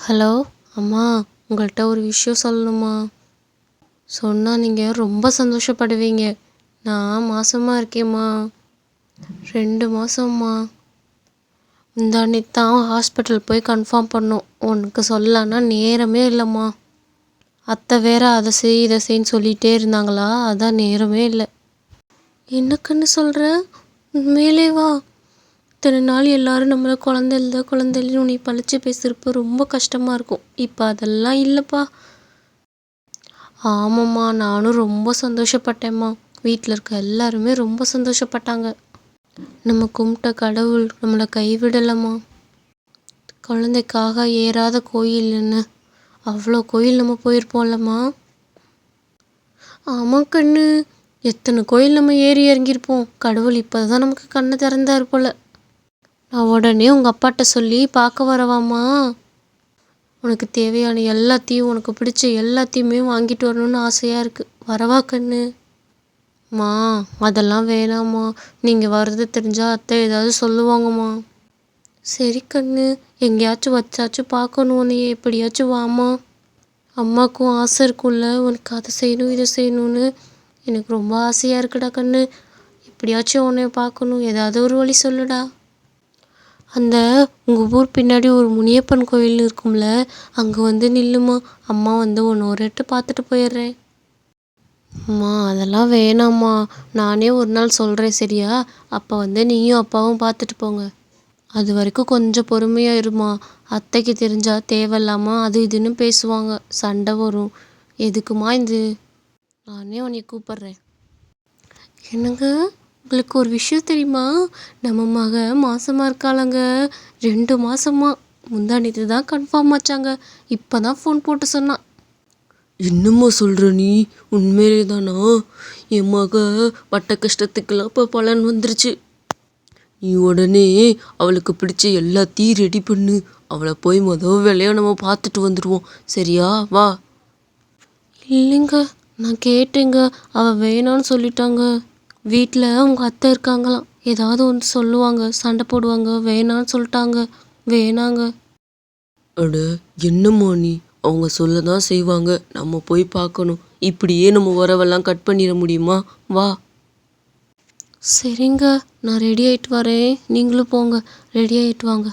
Hello அம்மா, உங்கள்கிட்ட ஒரு விஷயம் சொல்லணுமா? சொன்னால் நீங்கள் ரொம்ப சந்தோஷப்படுவீங்க. நான் மாசமாக இருக்கேம்மா. 2 மாதம்மா. முந்தானேத்து தான் ஹாஸ்பிட்டல் போய் கன்ஃபார்ம் பண்ணோம். உனக்கு சொல்லலான்னா நேரமே இல்லைம்மா. அத்தை வேற அதை செய் இதை செய்ன்னு சொல்லிகிட்டே இருந்தாங்களா, அதான் நேரமே இல்லை. என்னக்குன்னு சொல்கிற? உண்மையிலேவா? இத்தனை நாள் எல்லாரும் நம்மளை குழந்தைன்னு உன்னை பழிச்சு பேசுகிறப்ப ரொம்ப கஷ்டமாக இருக்கும். இப்போ அதெல்லாம் இல்லைப்பா. ஆமாம்மா, நானும் ரொம்ப சந்தோஷப்பட்டேம்மா. வீட்டில் இருக்க எல்லாருமே ரொம்ப சந்தோஷப்பட்டாங்க. நம்ம கும்பிட்ட கடவுள் நம்மளை கைவிடலைம்மா. குழந்தைக்காக ஏறாத கோயில் என்ன? அவ்வளோ கோயில் நம்ம போயிருப்போம்லம்மா. ஆமாம் கண்ணு, எத்தனை கோயில் நம்ம ஏறி இறங்கியிருப்போம். கடவுள் இப்போ தான் நமக்கு கண்ணை திறந்தாரு போல. நான் உடனே உங்கள் அப்பாட்ட சொல்லி பார்க்க வரவாம்மா? உனக்கு தேவையான எல்லாத்தையும், உனக்கு பிடிச்ச எல்லாத்தையுமே வாங்கிட்டு வரணும்னு ஆசையாக இருக்குது. வரவா கண்ணு? மா, அதெல்லாம் வேணாம்மா. நீங்கள் வர்றது தெரிஞ்சால் அத்தை ஏதாவது சொல்லுவாங்கம்மா. சரி கண்ணு, எங்கேயாச்சும் வச்சாச்சும் பார்க்கணும் உன்னையே. எப்படியாச்சும் வாம்மா. அம்மாவுக்கும் ஆசை இருக்கும்ல, உனக்கு அதை செய்யணும் இதை செய்யணும்னு. எனக்கு ரொம்ப ஆசையாக இருக்குடா கண்ணு. எப்படியாச்சும் உன்னைய பார்க்கணும். ஏதாவது ஒரு வழி சொல்லுடா. அந்த உங்கள் ஊர் பின்னாடி ஒரு முனியப்பன் கோயில் இருக்கும்ல, அங்கே வந்து நில்லுமா. அம்மா வந்து ஒன்று ஒரு எட்டு பார்த்துட்டு போயிடுறேன். அம்மா, அதெல்லாம் வேணாம்மா. நானே ஒரு நாள் சொல்கிறேன், சரியா? அப்போ வந்து நீயும் அப்பாவும் பார்த்துட்டு போங்க. அது வரைக்கும் கொஞ்சம் பொறுமையாக இருமா. அத்தைக்கு தெரிஞ்சால் தேவையில்லாமல் அது இதுன்னு பேசுவாங்க, சண்டை வரும். எதுக்குமா இது? நானே உன்னை கூப்பிட்றேன். என்னங்க, உங்களுக்கு ஒரு விஷயம் தெரியுமா? நம்ம மக மாசமாக இருக்காளங்க. 2 மாசமா. முந்தானேத்து தான் கன்ஃபார்ம் ஆச்சாங்க. இப்போ தான் ஃபோன் போட்டு சொன்னான். என்னம்மா சொல்கிற நீ? உண்மையிலே தானா? என் மக பட்ட கஷ்டத்துக்கெல்லாம் இப்போ பலன் வந்துருச்சு. நீ உடனே அவளுக்கு பிடிச்ச எல்லாத்தையும் ரெடி பண்ணு. அவளை போய் மொதல் வேலையாக நம்ம பார்த்துட்டு வந்துடுவோம், சரியா? வா. இல்லைங்க, நான் கேட்டேங்க. அவள் வேணான்னு சொல்லிட்டாங்க. வீட்டில் உங்கள் அத்தை இருக்காங்களாம், ஏதாவது ஒன்று சொல்லுவாங்க, சண்டை போடுவாங்க. வேணான்னு சொல்லிட்டாங்க. வேணாங்க. அட என்னம்மா நீ? அவங்க சொல்ல தான் செய்வாங்க. நம்ம போய் பார்க்கணும். இப்படியே நம்ம உறவெல்லாம் கட் பண்ணிட முடியுமா? வா. சரிங்க, நான் ரெடி ஆகிட்டு வரேன். நீங்களும் போங்க, ரெடி ஆகிட்டு வாங்க.